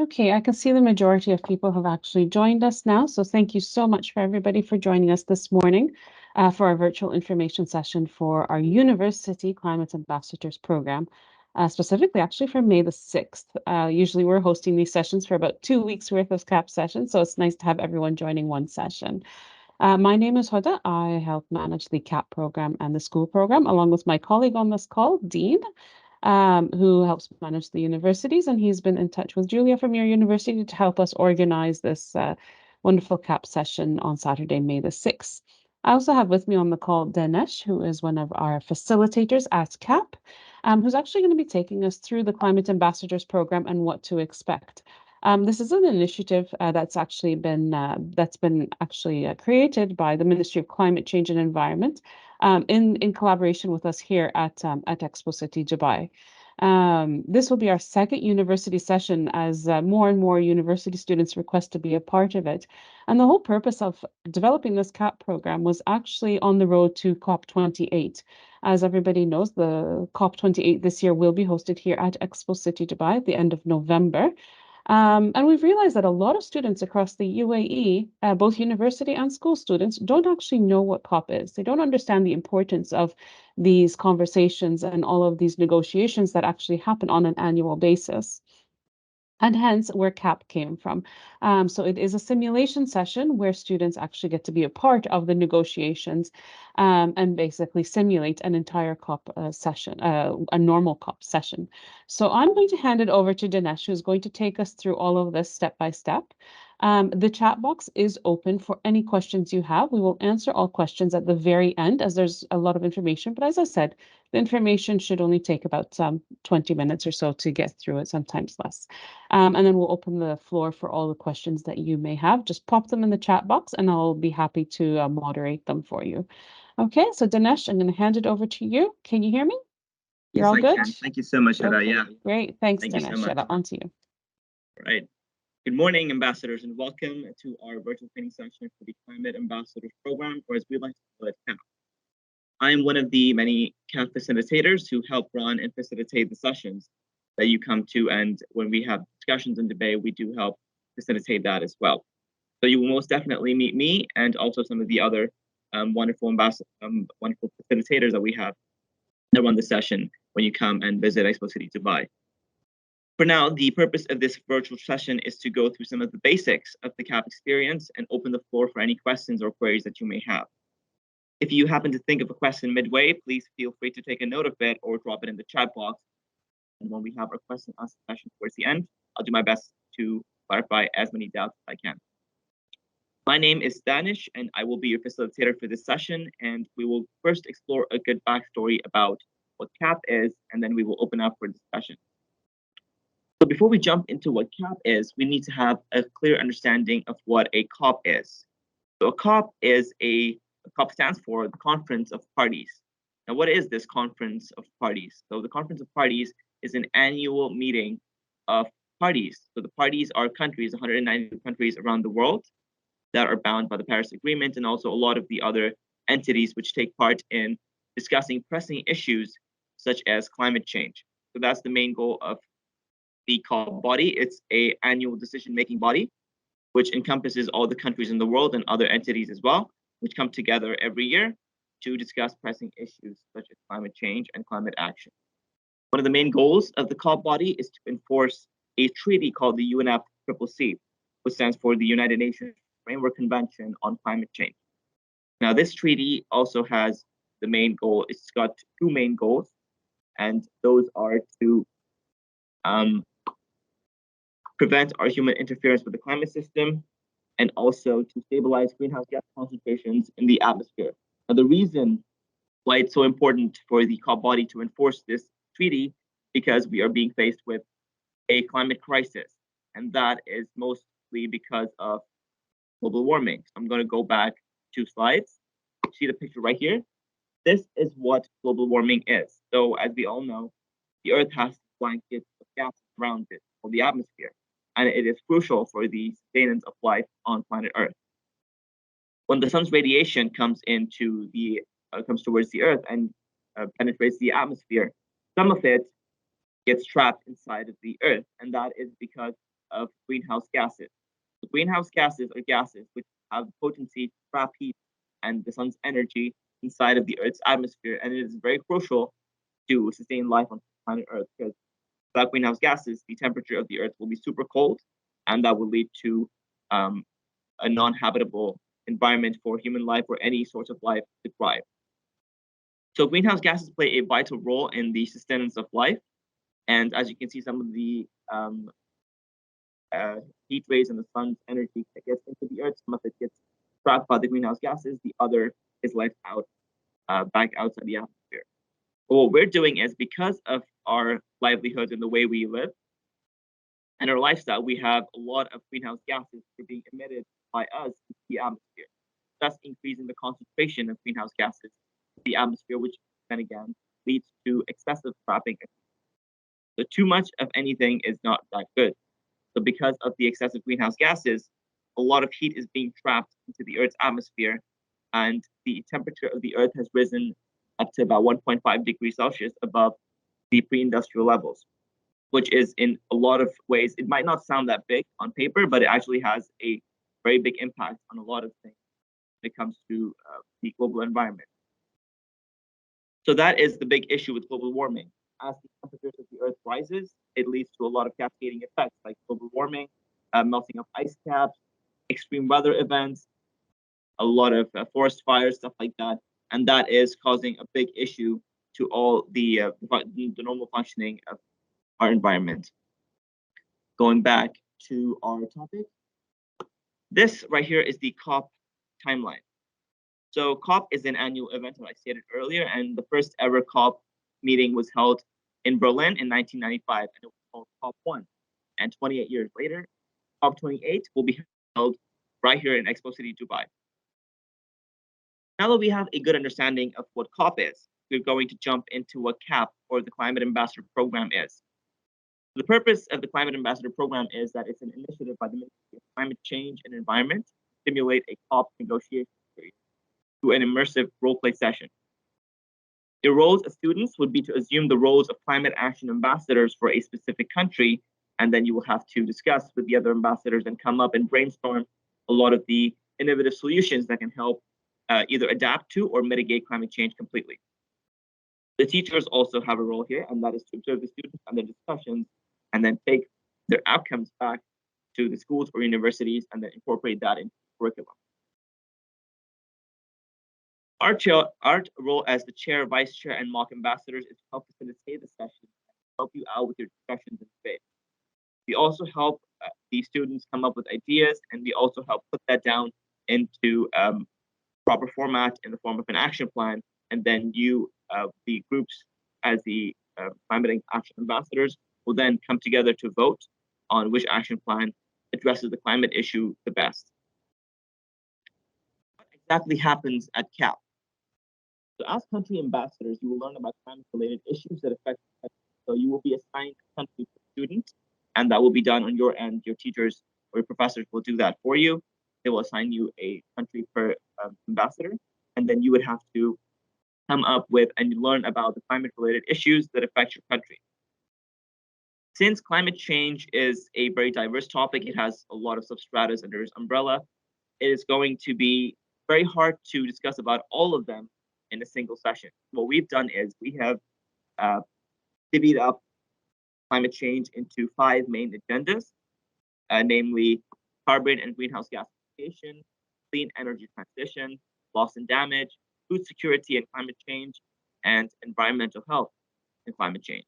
Okay, I can see the majority of people have actually joined us now. So thank you so much for everybody for joining us this morning for our virtual information session for our University Climate Ambassadors program, specifically actually for May the 6th. Usually we're hosting these sessions for about 2 weeks worth of CAP sessions, so it's nice to have everyone joining one session. My name is Hoda. I help manage the CAP program and the school program, along with my colleague on this call, Dean, who helps manage the universities. And he's been in touch with Julia from your university to help us organize this wonderful CAP session on Saturday, May the 6th. I also have with me on the call Dinesh, who is one of our facilitators at CAP, who's actually going to be taking us through the Climate Ambassadors program and what to expect. This is an initiative that's been created by the Ministry of Climate Change and Environment in collaboration with us here at Expo City Dubai. This will be our second university session as more and more university students request to be a part of it. And the whole purpose of developing this CAP program was actually on the road to COP28. As everybody knows, the COP28 this year will be hosted here at Expo City Dubai at the end of November. And we've realized that a lot of students across the UAE, both university and school students, don't actually know what COP is. They don't understand the importance of these conversations and all of these negotiations that actually happen on an annual basis. And hence where CAP came from. So it is a simulation session where students actually get to be a part of the negotiations and basically simulate an entire COP session, a normal COP session. So I'm going to hand it over to Dinesh, who's going to take us through all of this step by step. The chat box is open for any questions you have. We will answer all questions at the very end as there's a lot of information. But as I said, the information should only take about 20 minutes or so to get through it, sometimes less. And then we'll open the floor for all the questions that you may have. Just pop them in the chat box and I'll be happy to moderate them for you. Okay, so Dinesh, I'm going to hand it over to you. Can you hear me? You're Yes, all I good? can. Thank you so much, Hoda. Okay, Yeah, great. Thanks, thank you so Dinesh. much. On to you. Right. Good morning, ambassadors, and welcome to our virtual training session for the Climate Ambassadors Program, or as we like to call it, CAP. I am one of the many CAP facilitators who help run and facilitate the sessions that you come to, and when we have discussions and debate, we do help facilitate that as well. So you will most definitely meet me and also some of the other wonderful facilitators that we have that run the session when you come and visit Expo City Dubai. For now, the purpose of this virtual session is to go through some of the basics of the CAP experience and open the floor for any questions or queries that you may have. If you happen to think of a question midway, please feel free to take a note of it or drop it in the chat box. And when we have our question and answer session towards the end, I'll do my best to clarify as many doubts as I can. My name is Danish, and I will be your facilitator for this session. And we will first explore a good backstory about what CAP is, and then we will open up for discussion. So before we jump into what CAP is, we need to have a clear understanding of what a COP is. So a COP stands for the Conference of Parties. Now, what is this Conference of Parties? So the Conference of Parties is an annual meeting of parties. So the parties are countries, 190 countries around the world that are bound by the Paris Agreement, and also a lot of the other entities which take part in discussing pressing issues such as climate change. So that's the main goal of the COP body. It's an annual decision-making body, which encompasses all the countries in the world and other entities as well, which come together every year to discuss pressing issues such as climate change and climate action. One of the main goals of the COP body is to enforce a treaty called the UNFCCC, which stands for the United Nations Framework Convention on Climate Change. Now, this treaty also has the main goal, it's got two main goals, and those are to prevent our human interference with the climate system, and also to stabilize greenhouse gas concentrations in the atmosphere. Now, the reason why it's so important for the COP body to enforce this treaty, because we are being faced with a climate crisis, and that is mostly because of global warming. So I'm going to go back 2 slides. See the picture right here? This is what global warming is. So as we all know, the Earth has blankets of gas around it, or the atmosphere, and it is crucial for the sustenance of life on planet Earth. When the sun's radiation comes towards the Earth and penetrates the atmosphere, some of it gets trapped inside of the Earth, and that is because of greenhouse gases. The greenhouse gases are gases which have the potency to trap heat and the sun's energy inside of the Earth's atmosphere, and it is very crucial to sustain life on planet Earth, because without greenhouse gases, the temperature of the Earth will be super cold, and that will lead to a non-habitable environment for human life or any sort of life to thrive. So greenhouse gases play a vital role in the sustenance of life. And as you can see, some of the heat rays and the sun's energy that gets into the Earth, some of it gets trapped by the greenhouse gases, the other is left out, back outside the atmosphere. But what we're doing is, because of our livelihoods and the way we live and our lifestyle, we have a lot of greenhouse gases that are being emitted by us into the atmosphere, thus increasing the concentration of greenhouse gases in the atmosphere, which then again leads to excessive trapping. So too much of anything is not that good. So because of the excessive greenhouse gases, a lot of heat is being trapped into the Earth's atmosphere, and the temperature of the Earth has risen up to about 1.5 degrees Celsius above the pre-industrial levels, which is, in a lot of ways, it might not sound that big on paper, but it actually has a very big impact on a lot of things when it comes to the global environment. So that is the big issue with global warming. As the temperatures of the Earth rises, it leads to a lot of cascading effects like global warming, melting of ice caps, extreme weather events, a lot of forest fires, stuff like that. And that is causing a big issue to all the normal functioning of our environment. Going back to our topic, this right here is the COP timeline. So COP is an annual event, as I stated earlier, and the first ever COP meeting was held in Berlin in 1995, and it was called COP1. And 28 years later, COP28 will be held right here in Expo City, Dubai. Now that we have a good understanding of what COP is, we're going to jump into what CAP, or the Climate Ambassador Program, is. The purpose of the Climate Ambassador Program is that it's an initiative by the Ministry of Climate Change and Environment to stimulate a COP negotiation series through an immersive role-play session. Your roles as students would be to assume the roles of climate action ambassadors for a specific country, and then you will have to discuss with the other ambassadors and come up and brainstorm a lot of the innovative solutions that can help either adapt to or mitigate climate change completely. The teachers also have a role here, and that is to observe the students and their discussions, and then take their outcomes back to the schools or universities, and then incorporate that into curriculum. Our role as the chair, vice chair, and mock ambassadors is to help facilitate the session, help you out with your discussions and debate. We also help the students come up with ideas, and we also help put that down into proper format in the form of an action plan, and then you, the groups as the climate action ambassadors, will then come together to vote on which action plan addresses the climate issue the best. What exactly happens at CAP? So as country ambassadors, you will learn about climate-related issues that affect the country. So you will be assigned a country per student, and that will be done on your end. Your teachers or your professors will do that for you. They will assign you a country per ambassador, and then you would have to come up with and learn about the climate-related issues that affect your country. Since climate change is a very diverse topic, it has a lot of substratas under its umbrella, it is going to be very hard to discuss about all of them in a single session. What we've done is we have divvied up climate change into 5 main agendas, namely carbon and greenhouse gas mitigation, clean energy transition, loss and damage, food security and climate change, and environmental health and climate change.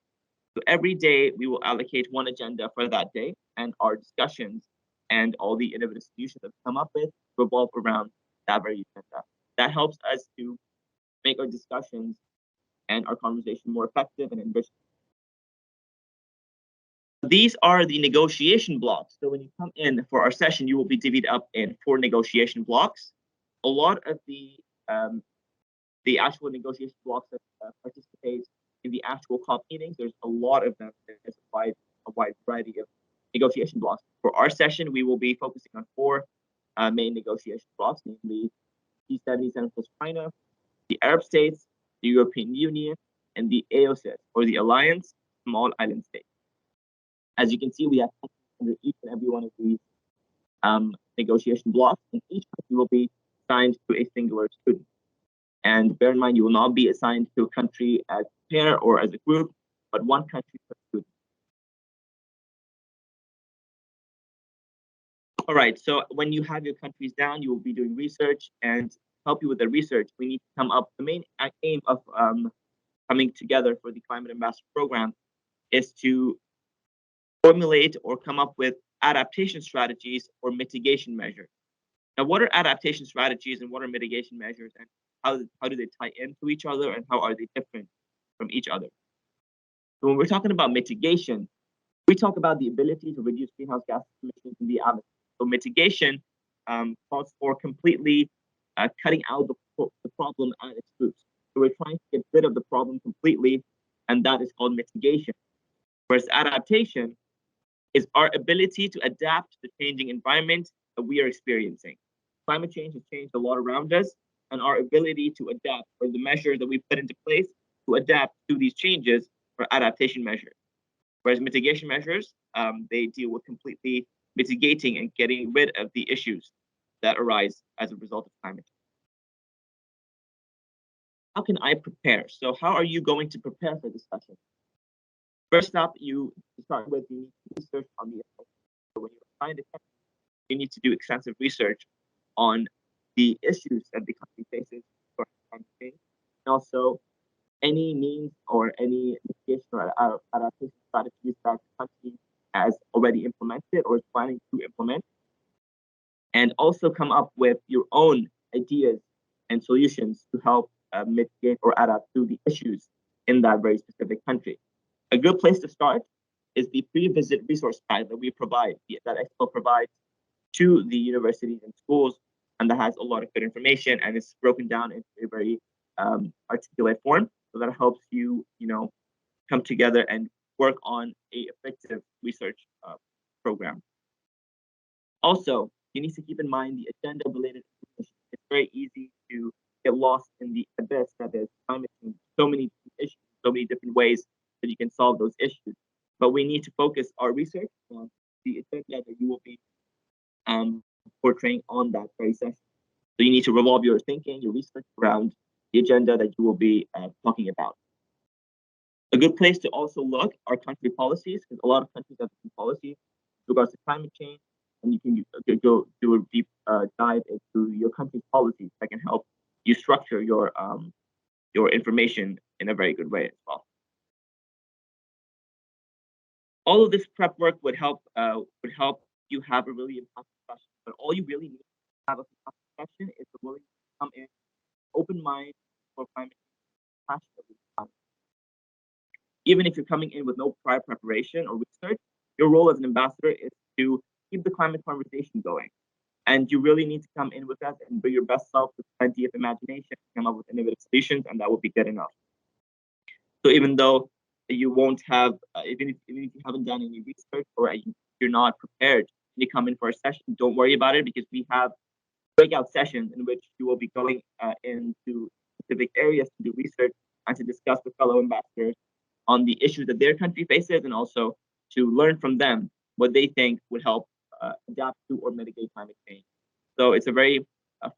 So every day we will allocate one agenda for that day, and our discussions and all the innovative solutions that we come up with revolve around that very agenda. That helps us to make our discussions and our conversation more effective and enriched. These are the negotiation blocks. So when you come in for our session, you will be divvied up in 4 negotiation blocks. A lot of the actual negotiation blocks that participate in the actual COP meetings, there's a lot of them. There's a wide variety of negotiation blocks. For our session, we will be focusing on 4 main negotiation blocks, namely G77 plus China, the Arab states, the European Union, and the AOSIS, or the Alliance Small Island States. As you can see, we have under each and every one of these negotiation blocks, and each country will be assigned to a singular student. And bear in mind, you will not be assigned to a country as a pair or as a group, but one country per student. All right, so when you have your countries down, you will be doing research, and to help you with the research, we need to come up, the main aim of coming together for the Climate Ambassador Program is to formulate or come up with adaptation strategies or mitigation measures. Now, what are adaptation strategies and what are mitigation measures, and how do they tie into each other, and how are they different from each other? So when we're talking about mitigation, we talk about the ability to reduce greenhouse gas emissions in the atmosphere. So mitigation calls for completely cutting out the problem at its roots. So we're trying to get rid of the problem completely, and that is called mitigation. Whereas adaptation is our ability to adapt to the changing environment that we are experiencing. Climate change has changed a lot around us, and our ability to adapt, or the measures that we put into place to adapt to these changes, are adaptation measures. Whereas mitigation measures, they deal with completely mitigating and getting rid of the issues that arise as a result of climate change. How can I prepare? So how are you going to prepare for this session? First up, you start with the research on the effects. So when you find it, you need to do extensive research on the issues that the country faces for climate change, and also any means or any mitigation or adaptation strategies that the country has already implemented or is planning to implement, and also come up with your own ideas and solutions to help mitigate or adapt to the issues in that very specific country. A good place to start is the pre-visit resource guide that we provide, that Expo provides to the universities and schools, and that has a lot of good information, and it's broken down into a very articulate form, so that helps you, come together and work on a effective research program. Also, you need to keep in mind the agenda-related information. It's very easy to get lost in the abyss that is climate change. So many issues, so many different ways that you can solve those issues. But we need to focus our research on the agenda that you will be portraying on that very session. So you need to revolve your thinking, your research around the agenda that you will be talking about. A good place to also look are country policies, because a lot of countries have different policies with regards to climate change, and you can go do a deep dive into your country's policies that can help you structure your information in a very good way as well. All of this prep work would help you have a really impactful discussion. But all you really need to have a discussion is the willingness to come in, open mind for climate change, passionately. Even if you're coming in with no prior preparation or research, your role as an ambassador is to keep the climate conversation going. And you really need to come in with that and bring your best self with plenty of imagination, come up with innovative solutions, and that will be good enough. So even though you won't have, even if you haven't done any research or you're not prepared when you come in for a session, don't worry about it, because we have breakout sessions in which you will be going into specific areas to do research and to discuss with fellow ambassadors on the issues that their country faces, and also to learn from them what they think would help adapt to or mitigate climate change. So it's a very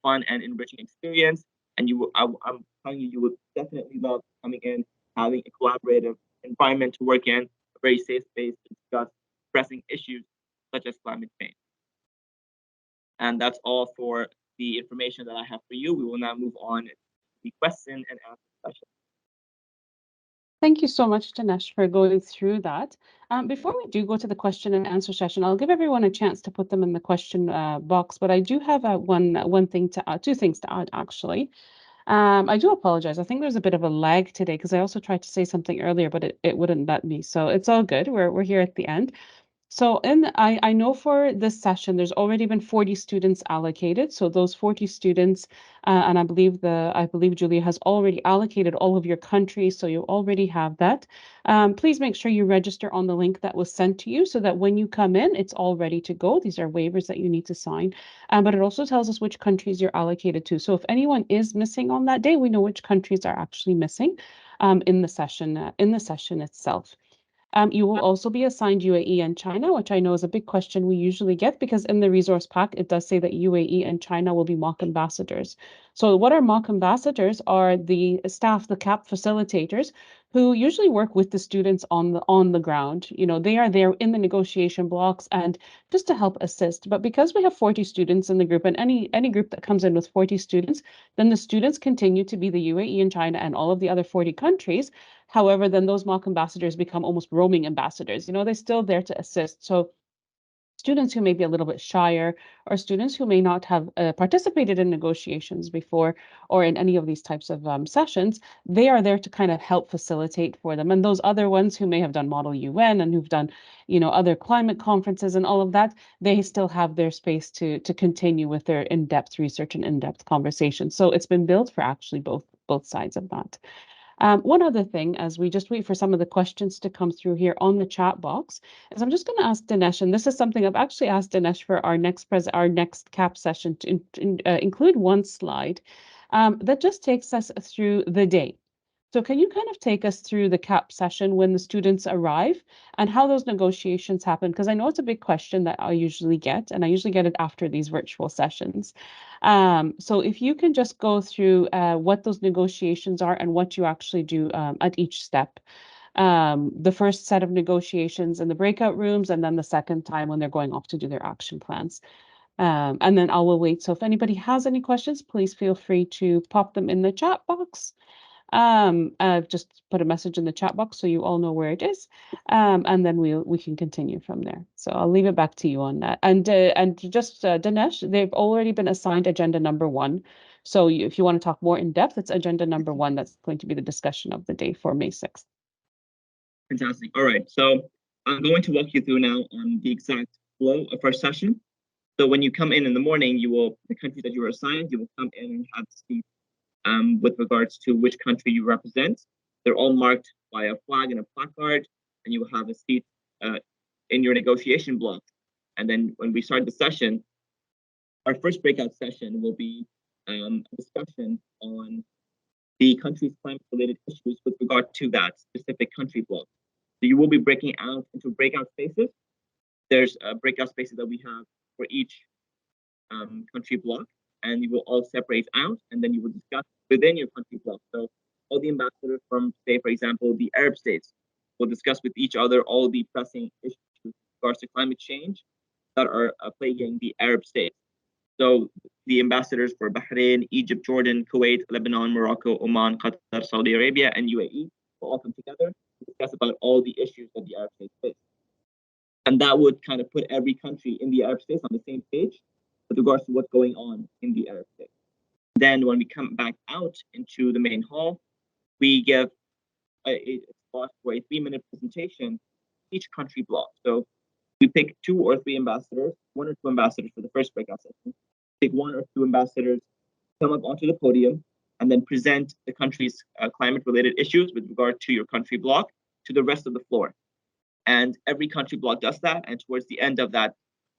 fun and enriching experience, and I'm telling you, you would definitely love coming in, having a collaborative environment to work in, a very safe space to discuss pressing issues such as climate change. And that's all for the information that I have for you. We will now move on to the question and answer session. Thank you so much, Dinesh, for going through that. Before we do go to the question and answer session, I'll give everyone a chance to put them in the question box, but I do have one thing to add, two things to add, actually. I do apologize. I think there's a bit of a lag today because I also tried to say something earlier, but it wouldn't let me. So it's all good. We're here at the end. So I know for this session, there's already been 40 students allocated. So those 40 students, and I believe Julia has already allocated all of your countries, so you already have that. Please make sure you register on the link that was sent to you so that when you come in, it's all ready to go. These are waivers that you need to sign, but it also tells us which countries you're allocated to. So if anyone is missing on that day, we know which countries are actually missing in the session itself. You will also be assigned UAE and China, which I know is a big question we usually get because in the resource pack, it does say that UAE and China will be mock ambassadors. So what are mock ambassadors are the staff, the CAP facilitators, who usually work with the students on the ground. You know, they are there in the negotiation blocks and just to help assist. But because we have 40 students in the group and any group that comes in with 40 students, then the students continue to be the UAE and China and all of the other 40 countries. However, then those mock ambassadors become almost roaming ambassadors. You know, they're still there to assist. So students who may be a little bit shyer or students who may not have participated in negotiations before or in any of these types of sessions, they are there to kind of help facilitate for them. And those other ones who may have done Model UN and who've done, you know, other climate conferences and all of that, they still have their space to continue with their in-depth research and in-depth conversations. So it's been built for actually both sides of that. One other thing, as we just wait for some of the questions to come through here on the chat box, is I'm just going to ask Dinesh, and this is something I've actually asked Dinesh for our next CAP session to include one slide that just takes us through the day. So can you kind of take us through the CAP session when the students arrive and how those negotiations happen? Because I know it's a big question that I usually get, and I usually get it after these virtual sessions. So if you can just go through what those negotiations are and what you actually do at each step. The first set of negotiations in the breakout rooms, and then the second time when they're going off to do their action plans. And then I will wait. So if anybody has any questions, please feel free to pop them in the chat box. I've just put a message in the chat box so you all know where it is, and then we can continue from there. So I'll leave it back to you on that. And just Dinesh, they've already been assigned agenda number 1. So if you want to talk more in depth, it's agenda number 1 that's going to be the discussion of the day for May 6th. Fantastic. All right. So I'm going to walk you through now on the exact flow of our session. So when you come in the morning, the country that you were assigned, you will come in and have a seat with regards to which country you represent. They're all marked by a flag and a placard, and you will have a seat in your negotiation block. And then when we start the session, our first breakout session will be a discussion on the country's climate-related issues with regard to that specific country block. So you will be breaking out into breakout spaces. There's breakout spaces that we have for each country block, and you will all separate out, and then you will discuss within your country block. So all the ambassadors from, say, for example, the Arab states will discuss with each other all the pressing issues with regards to climate change that are plaguing the Arab states. So the ambassadors for Bahrain, Egypt, Jordan, Kuwait, Lebanon, Morocco, Oman, Qatar, Saudi Arabia, and UAE will all come together to discuss about all the issues that the Arab states face. And that would kind of put every country in the Arab states on the same page with regards to what's going on in the Arab states. Then when we come back out into the main hall, we give a spot for a 3-minute presentation each country block. So we pick 2 or 3 ambassadors, 1 or 2 ambassadors for the first breakout session. Pick 1 or 2 ambassadors, come up onto the podium, and then present the country's climate-related issues with regard to your country block to the rest of the floor. And every country block does that. And towards the end of that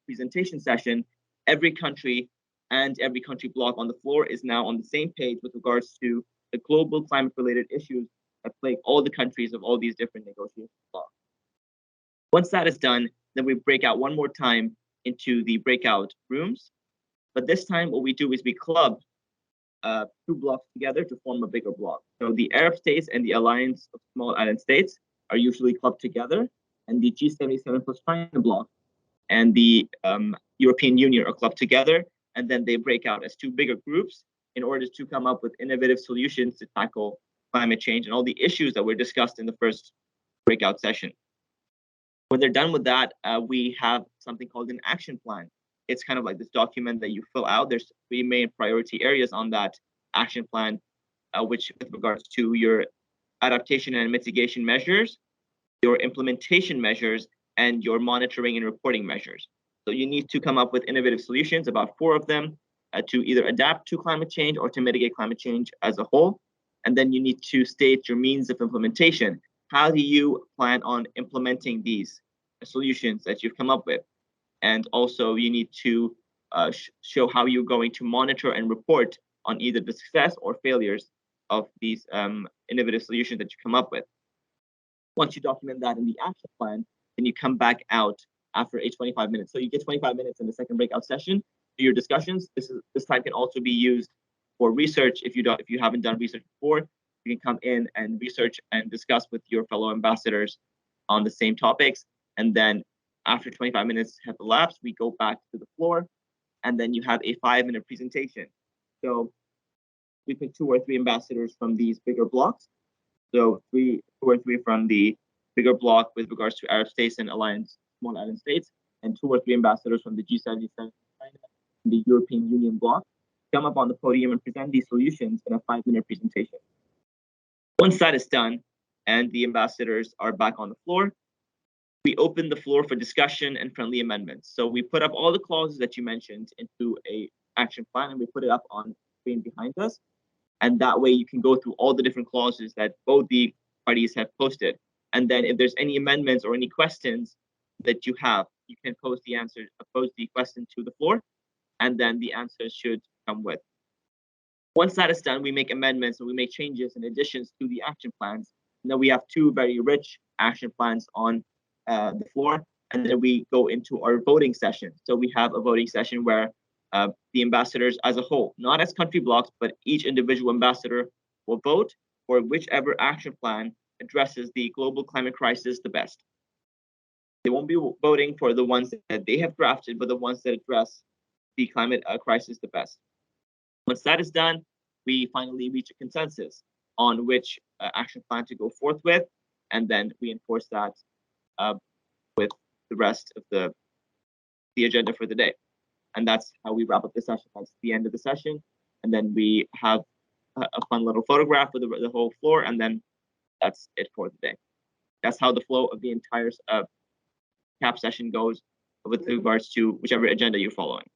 presentation session, every country and every country block on the floor is now on the same page with regards to the global climate-related issues that plague all the countries of all these different negotiation blocks. Once that is done, then we break out one more time into the breakout rooms. But this time, what we do is we club 2 blocks together to form a bigger block. So the Arab states and the Alliance of Small Island States are usually clubbed together, and the G77 plus China block and the European Union are clubbed together, and then they break out as 2 bigger groups in order to come up with innovative solutions to tackle climate change and all the issues that were discussed in the first breakout session. When they're done with that, we have something called an action plan. It's kind of like this document that you fill out. There's 3 main priority areas on that action plan, which with regards to your adaptation and mitigation measures, your implementation measures, and your monitoring and reporting measures. So you need to come up with innovative solutions, about 4 of them, to either adapt to climate change or to mitigate climate change as a whole. And then you need to state your means of implementation. How do you plan on implementing these solutions that you've come up with? And also you need to show how you're going to monitor and report on either the success or failures of these innovative solutions that you come up with. Once you document that in the action plan, then you come back out after a 25 minutes. So you get 25 minutes in the second breakout session for your discussions. This time can also be used for research. If you haven't done research before, you can come in and research and discuss with your fellow ambassadors on the same topics. And then after 25 minutes have elapsed, we go back to the floor, and then you have a 5-minute presentation. So we pick 2 or 3 ambassadors from these bigger blocks. So 2 or 3 from the bigger block with regards to Arab states and alliance small island states, and 2 or 3 ambassadors from the G77 China and the European Union bloc come up on the podium and present these solutions in a 5-minute presentation. Once that is done and the ambassadors are back on the floor, we open the floor for discussion and friendly amendments. So we put up all the clauses that you mentioned into a action plan, and we put it up on the screen behind us. And that way you can go through all the different clauses that both the parties have posted. And then if there's any amendments or any questions that you have, you can pose the question to the floor, and then the answers should come with. Once that is done, we make amendments and we make changes and additions to the action plans. Now we have 2 very rich action plans on the floor, and then we go into our voting session. So we have a voting session where the ambassadors as a whole, not as country blocks, but each individual ambassador will vote for whichever action plan addresses the global climate crisis the best. They won't be voting for the ones that they have drafted, but the ones that address the climate crisis the best. Once that is done, we finally reach a consensus on which action plan to go forth with, and then we enforce that with the rest of the agenda for the day. And that's how we wrap up the session. That's the end of the session. And then we have a fun little photograph of the whole floor, and then that's it for the day. That's how the flow of the entire CAP session goes with regards to whichever agenda you're following.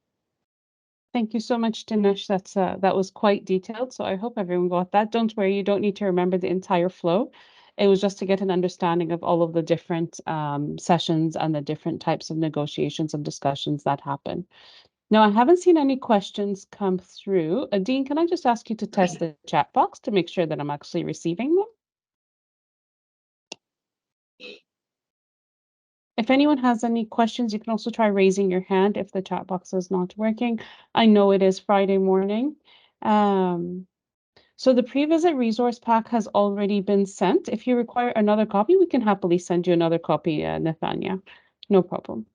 Thank you so much, Dinesh. That was quite detailed, so I hope everyone got that. Don't worry, you don't need to remember the entire flow. It was just to get an understanding of all of the different sessions and the different types of negotiations and discussions that happen. Now, I haven't seen any questions come through. Dean, can I just ask you to test the chat box to make sure that I'm actually receiving them? If anyone has any questions, you can also try raising your hand if the chat box is not working. I know it is Friday morning. So the pre-visit resource pack has already been sent. If you require another copy, we can happily send you another copy, Nathania. No problem.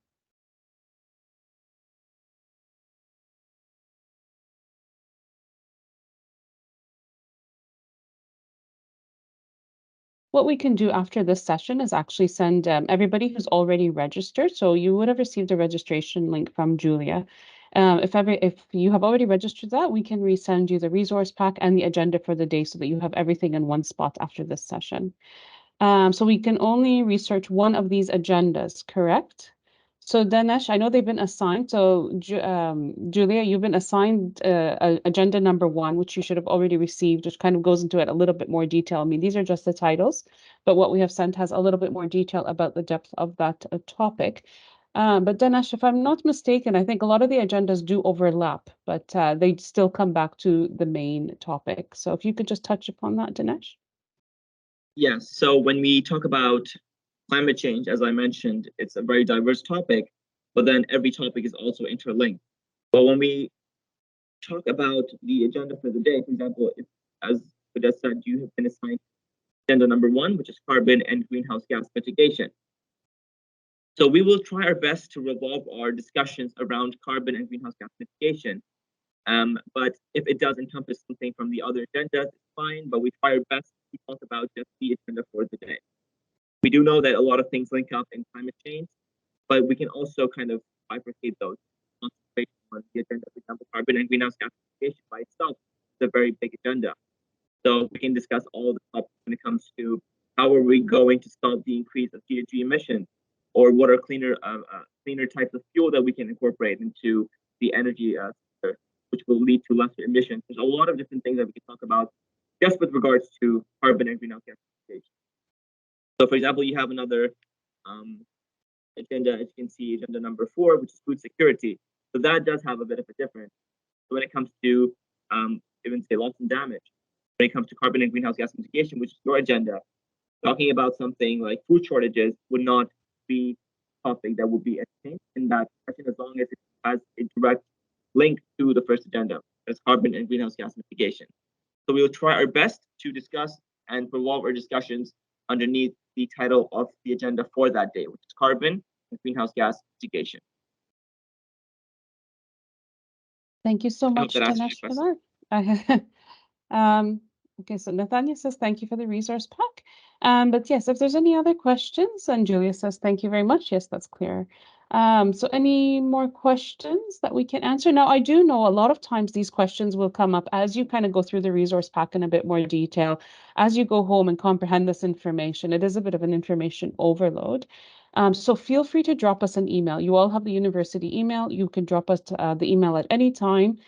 What we can do after this session is actually send everybody who's already registered. So you would have received a registration link from Julia. If you have already registered that, we can resend you the resource pack and the agenda for the day so that you have everything in one spot after this session. So we can only research one of these agendas, correct? So Dinesh, I know they've been assigned. So Julia, you've been assigned agenda number 1, which you should have already received, which kind of goes into it a little bit more detail. I mean, these are just the titles, but what we have sent has a little bit more detail about the depth of that topic. But Dinesh, if I'm not mistaken, I think a lot of the agendas do overlap, but they still come back to the main topic. So if you could just touch upon that, Dinesh. Yes, so when we talk about climate change, as I mentioned, it's a very diverse topic, but then every topic is also interlinked. But when we talk about the agenda for the day, for example, if, as Fidesz said, you have been assigned agenda number 1, which is carbon and greenhouse gas mitigation. So we will try our best to revolve our discussions around carbon and greenhouse gas mitigation. But if it does encompass something from the other agendas, it's fine, but we try our best to talk about just the agenda for the day. We do know that a lot of things link up in climate change, but we can also kind of bifurcate those. Concentration on the agenda, for example, carbon and greenhouse gas mitigation by itself is a very big agenda. So we can discuss all the topics when it comes to how are we going to stop the increase of GHG emissions, or what are cleaner types of fuel that we can incorporate into the energy sector, which will lead to lesser emissions. There's a lot of different things that we can talk about just with regards to carbon and greenhouse gas mitigation. So, for example, you have another agenda, as you can see, agenda number 4, which is food security. So that does have a bit of a difference. So when it comes to even say loss and damage, when it comes to carbon and greenhouse gas mitigation, which is your agenda, talking about something like food shortages would not be a topic that would be entertained in that session as long as it has a direct link to the first agenda, as carbon and greenhouse gas mitigation. So we will try our best to discuss and revolve our discussions underneath the title of the agenda for that day, which is carbon and greenhouse gas mitigation. Thank you so much, Dinesh, for that. Okay, so Nathania says thank you for the resource pack. But yes, if there's any other questions, and Julia says thank you very much. Yes, that's clear. So any more questions that we can answer? Now, I do know a lot of times these questions will come up as you kind of go through the resource pack in a bit more detail, as you go home and comprehend this information. It is a bit of an information overload. So feel free to drop us an email. You all have the university email. You can drop us the email at any time.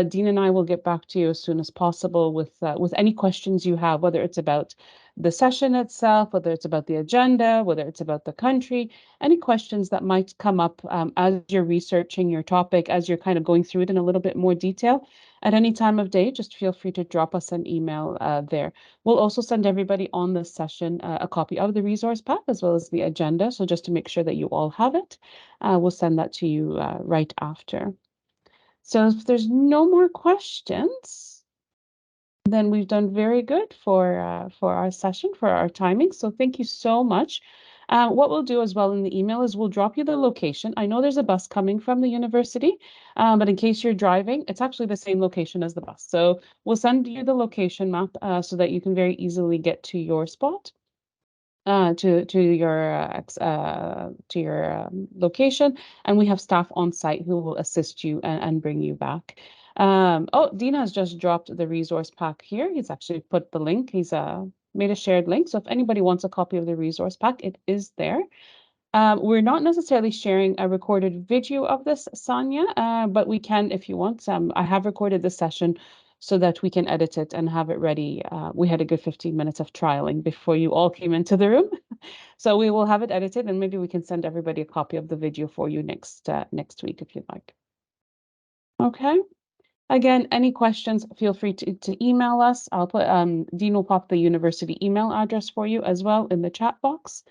Dean and I will get back to you as soon as possible with any questions you have, whether it's about the session itself, whether it's about the agenda, whether it's about the country, any questions that might come up as you're researching your topic, as you're kind of going through it in a little bit more detail. At any time of day, just feel free to drop us an email there. We'll also send everybody on this session a copy of the resource pack as well as the agenda. So just to make sure that you all have it, we'll send that to you right after. So if there's no more questions, then we've done very good for our session, for our timing. So thank you so much. What we'll do as well in the email is we'll drop you the location. I know there's a bus coming from the university, but in case you're driving, it's actually the same location as the bus. So we'll send you the location map so that you can very easily get to your spot. To your location, and we have staff on site who will assist you and bring you back. Oh, Dina has just dropped the resource pack here. He's actually put the link. He's made a shared link. So if anybody wants a copy of the resource pack, it is there. We're not necessarily sharing a recorded video of this, Sanya, but we can if you want. I have recorded the session so that we can edit it and have it ready. We had a good 15 minutes of trialing before you all came into the room. So we will have it edited and maybe we can send everybody a copy of the video for you next week if you'd like. Okay. Again, any questions, feel free to email us. I'll put Dean will pop the university email address for you as well in the chat box.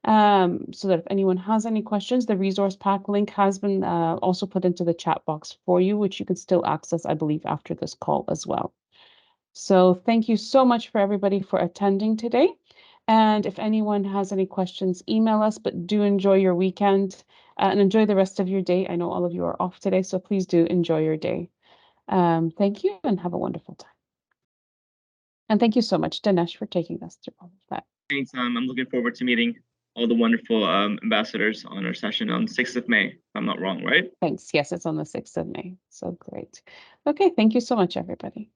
So that if anyone has any questions, the resource pack link has been also put into the chat box for you, which you can still access, I believe, after this call as well. So thank you so much for everybody for attending today. And if anyone has any questions, email us, but do enjoy your weekend and enjoy the rest of your day. I know all of you are off today, so please do enjoy your day. Thank you and have a wonderful time. And thank you so much, Dinesh, for taking us through all of that. Thanks. I'm looking forward to meeting all the wonderful ambassadors on our session on 6th of May, if I'm not wrong, right? Thanks. Yes, it's on the 6th of May. So great. Okay, thank you so much, everybody.